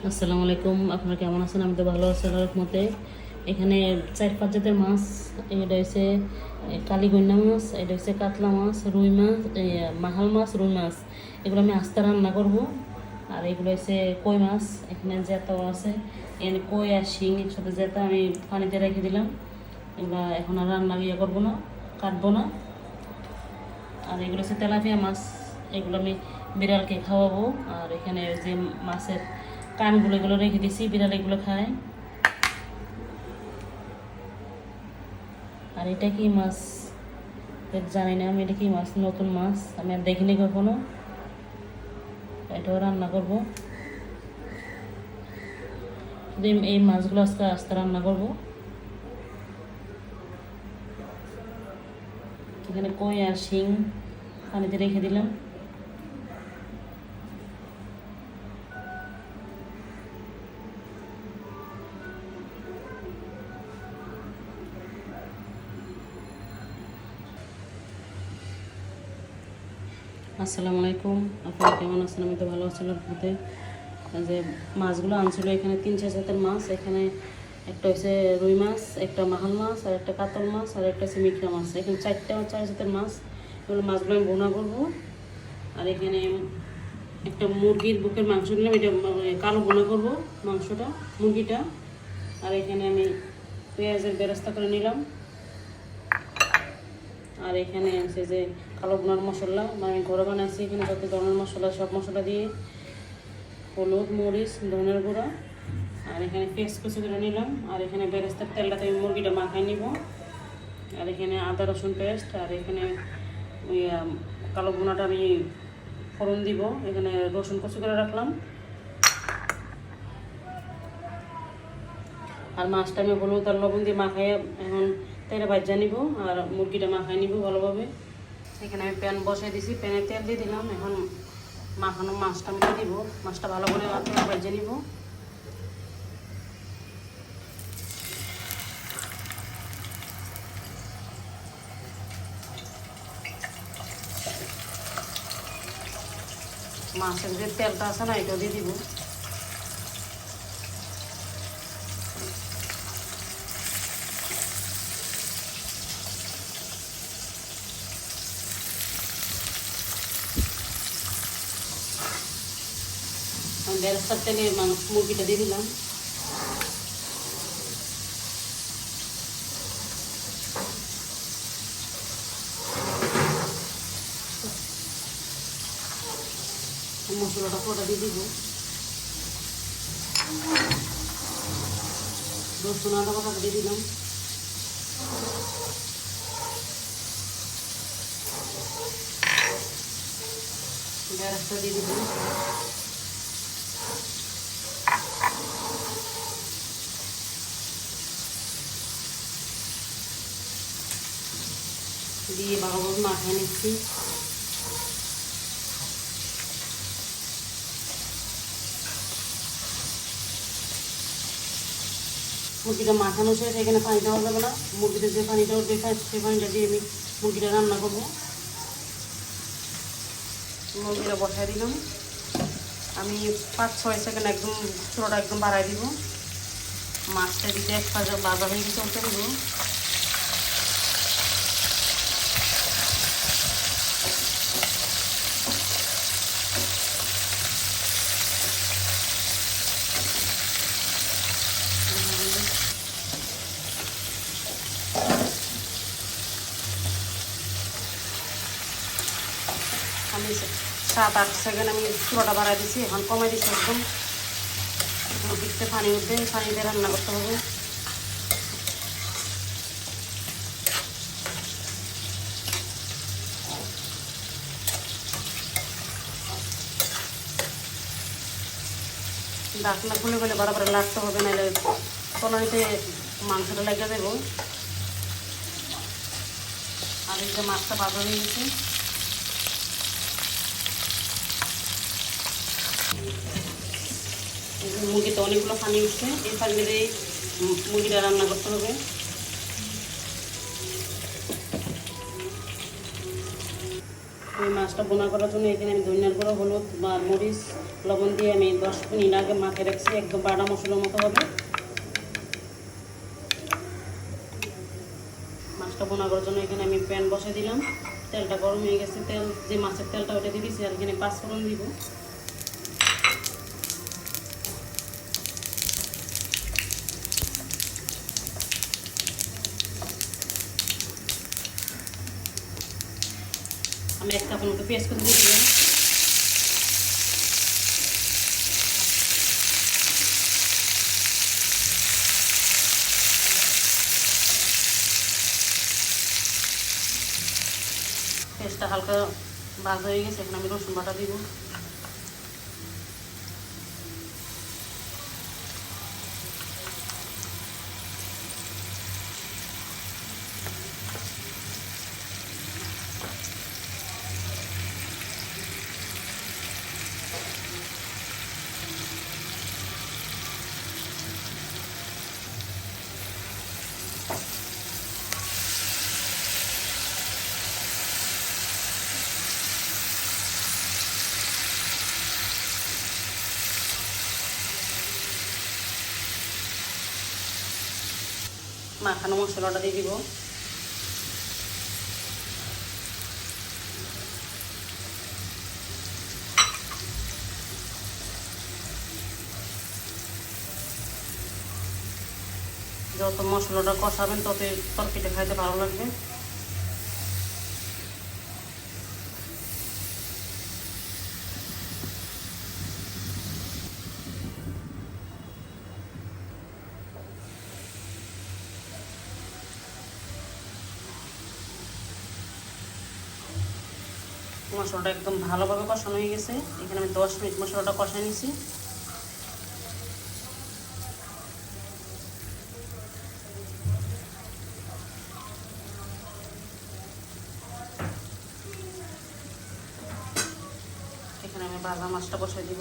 আসসালামু আলাইকুম, আপনারা কেমন আছেন? আমি তো ভালো আছি আল্লাহর রহমতে। এখানে 4-5 জাতের মাছ। এটা হচ্ছে কালীগইন্না মাছ, এটা হচ্ছে কাতলা মাছ, রুই মাছ, মাহাল মাছ, রুই মাছ। এগুলো আমি আস্তে রান্না করব। আর এগুলো হচ্ছে কই মাছ। এখানে জেতাও আছে, এখানে কই আর শিং একসাথে জেতা আমি পানিতে রেখে দিলাম। এগুলো এখন আর রান্না করবো না, কাটবো না। আর এগুলো হচ্ছে তেলাপিয়া মাছ, এগুলো আমি বিড়ালকে খাওয়াবো। আর এখানে যে মাছের কানগুলো এগুলো রেখে দিছি, বিড়াল এগুলো খায়। আর এটা কি মাছ জানি না আমি, এটা কি মাছ, নতুন মাছ, আমি আর দেখিনি কখনো। এটাও রান্না করবো। এই মাছগুলো আজকে আস্তে রান্না করবো। এখানে কই আর শিং পানিতে রেখে দিলাম। আসসালামু আলাইকুম, আপনারা কেমন আছেন? আমি তো ভালো আছি আল্লাহর রহমতে। যে মাছগুলো আনছিল, এখানে 3-4 জাতের মাছ। এখানে একটা হচ্ছে রুই মাছ, একটা মাহাল মাছ, আর একটা কাতল মাছ, আর একটা হচ্ছে মিঠা মাছ। এখানে 4 জাতের মাছ। এগুলো মাছগুলো আমি ভুনা করবো। আর এখানে একটা মুরগির বুকের মাংস নিলাম, এটা কালো ভুনা করবো মাংসটা, মুরগিটা। আর এখানে আমি পেঁয়াজের বেরেস্তা করে নিলাম। আর এখানে আছে যে কালো ভুনার মশলা, আমি ঘরে বানাইছি। এখানে যত ধরনের মশলা, সব মশলা দিয়ে হলুদ, মরিচ, ধনের গুঁড়া। আর এখানে পেস্ট কুচি করে নিলাম। আর এখানে বেরেস্তার তেলটাতে আমি মুরগিটা মাখাই নিব। আর এখানে আদা রসুন পেস্ট। আর এখানে ওই কালো ভুনাটা আমি ফোড়ন দিব। এখানে রসুন কুচি করে রাখলাম। আর মাছটা আমি হলুদ আর লবণ দিয়ে মাখাই এখন তেলে ভাজা নিব। আর মুরগিটা মাখাই নিব ভালোভাবে। এখানে আমি প্যান বসাই দিছি, প্যানে তেল দিয়ে দিলাম। এখন মাখানো মাছটা আমি দিয়ে দিব। মাছটা ভালো করে তেলে ভাজা নিব। মাছের যে তেলটা আছে না, এটাও দিয়ে দিব। আমি বেরেস্তার তেলে মুরগিটা দিয়ে দিলাম। মশলাটা পুরোটা দিয়ে দিব। রসুন আদা বাটা দিয়ে দিলাম। বেরেস্তা দিয়ে দিব। দিয়ে ভালোভাবে মাখিয়ে নিচ্ছি। মুরগিটা মাখানো শেষ, এখানে পানি দেওয়া যাবে না। মুরগিতে যে পানিটা উঠবে সেই পানিটা দিয়ে আমি মুরগিটা রান্না করবো। মুরগিটা বসাই দিলাম। আমি 5-6 সেকেন্ড একদম চুলাটা একদম বাড়াই দিব। মাছটা দিতে এক পাশে বাজা হয়ে গেছে, উঠে দেবো। আমি 7-8 সেকেন্ড আমি চুলাটা বাড়াই দিচ্ছি, এখন কমাই দিচ্ছি একদম। মুরগিতে পানি উঠবে, পানিতে রান্না করতে হবে। ঢাকনা খুলে খুলে বরাবর লাগতে হবে, নাহলে তলানিতে মাংসটা লেগে দেবো। আর এই যে মাছটা ভাজা হয়ে গেছে। মুরগিতে অনেকগুলো পানি উঠছে, এই পানি দিয়ে মুরগিটা রান্না করতে হবে। ওই মাছটা বোনা করার জন্য এখানে আমি ধনিয়ার গুঁড়ো, হলুদ বা মরিচ লবণ দিয়ে আমি 10 মিনিট আগে মাখিয়ে রাখছি, একদম বাটা মশলার মতো হবে। মাছটা বোনা করার জন্য এখানে আমি প্যান বসে দিলাম, তেলটা গরম হয়ে গেছে, তেল যে মাছের তেলটা ওটা দিয়ে দিয়েছি, আর এখানে 5 ফোড়ন দিব। আমি 1 কাপের মতো পেঁয়াজ কুচি দিয়ে দিলাম। পেঁয়াজটা হালকা ভাজা হয়ে গেছে, এখন আমি রসুন বাটা দিব। মাখানো মশলাটা দিয়ে দিব। যত মশলাটা কষাবেন তত তরকারিটা খাইতে ভালো লাগবে। মশলাটা একদম ভালোভাবে কষানো হয়ে গেছে, এখানে আমি 10 মিনিট মশলাটা কষাই নিয়েছি। এখানে আমি ভাজা মাছটা বসাই দিব।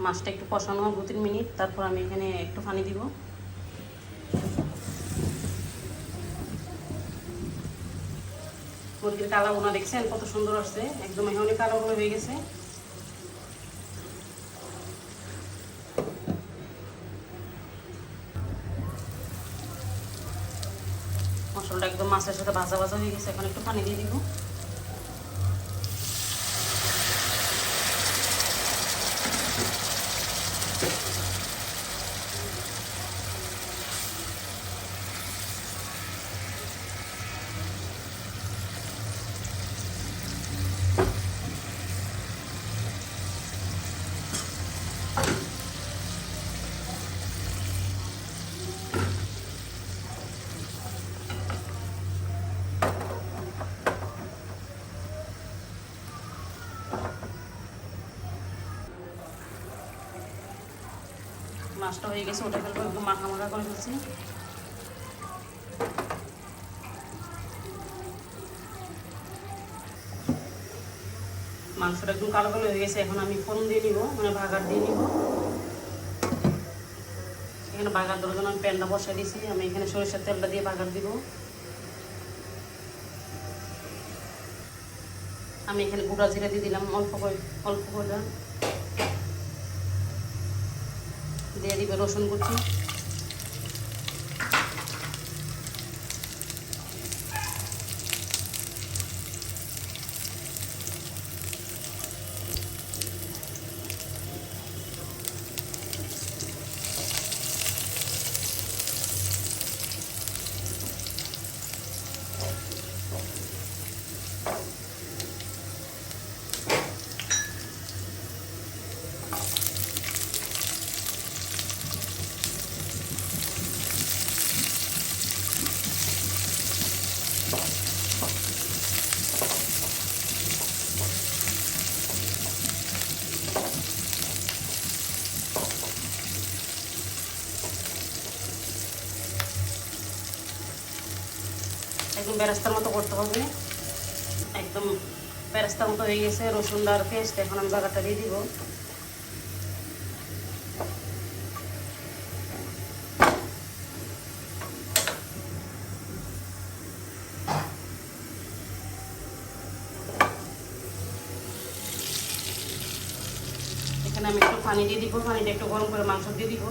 মাছটা একটু কষানো হয় 2-3 মিনিট, তারপর আমি এখানে একটু পানি দিব। মুরগির কালা বোনা দেখছেন কত সুন্দর আসছে, একদম এখন কালো কালো হয়ে গেছে। মশলাটা একদম মাছের সাথে ভাজা ভাজা হয়ে গেছে, এখন একটু পানি দিয়ে দিব। মাছটা হয়ে গেছে, ওটা ফেলবো, একদম মাখা মাখা করে ফেলছি। মাংসটা একদম কালো কালো হয়ে গেছে, এখন আমি ফোড়ন দিয়ে নিব, মানে বাগার দিয়ে নিব। এখানে বাগার দেওয়ার জন্য আমি প্যানটা বসাই দিয়েছি, আমি এখানে সরিষার তেলটা দিয়ে বাগার দিব। আমি এখানে গোটা জিরা দিয়ে দিলাম অল্প করে দিয়ে দিব রসুন কুচি। একদম বেরেস্তার মতো করতে হবে। একদম বেরেস্তার মতো হয়ে গেছে রসুনটার পেস্ট। এখন আমি বাগারটা দিয়ে দিব। এখানে আমি একটু পানি দিয়ে দিব, পানিটা একটু গরম করে মাংস দিয়ে দিব।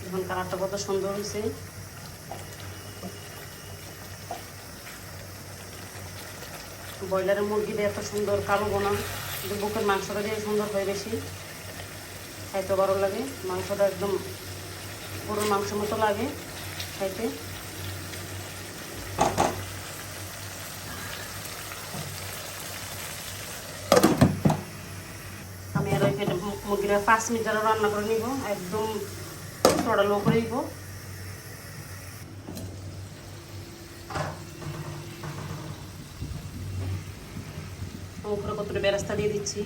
এখন কালারটা কত সুন্দর হয়েছে। ব্রয়লারের মুরগিটা এত সুন্দর কালো বোনা, কিন্তু বুকের মাংসটা দিয়ে সুন্দর হয় বেশি, খাইতে ভালো লাগে। মাংসটা একদম পুরো মাংসের মতো লাগে খাইতে। আমি আর ওইখানে মুরগিটা 5 মিনিট আরও রান্না করে নিব। একদম চড়া লো করে দিব। উপরে কতটা বেরেস্তা দিয়ে দিচ্ছি।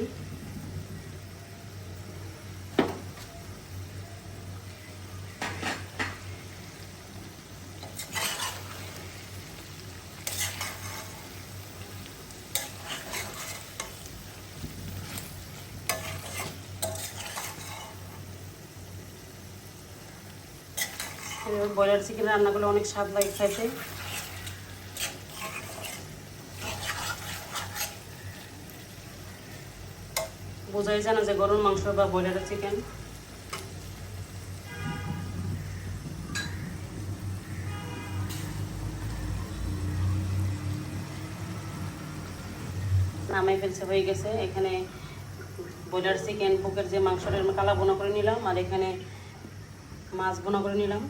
ব্রয়লার চিকেন রান্না করলে অনেক স্বাদ লাগে খাইতে। বোঝাই যায় না যে গরুর মাংস বা ব্রয়লারের চিকেন। নামাই ফেলছে, হয়ে গেছে। এখানে ব্রয়লার চিকেন বুকের যে মাংসটা কালা বোনা করে নিলাম, আর এখানে মাছ বোনা করে নিলাম।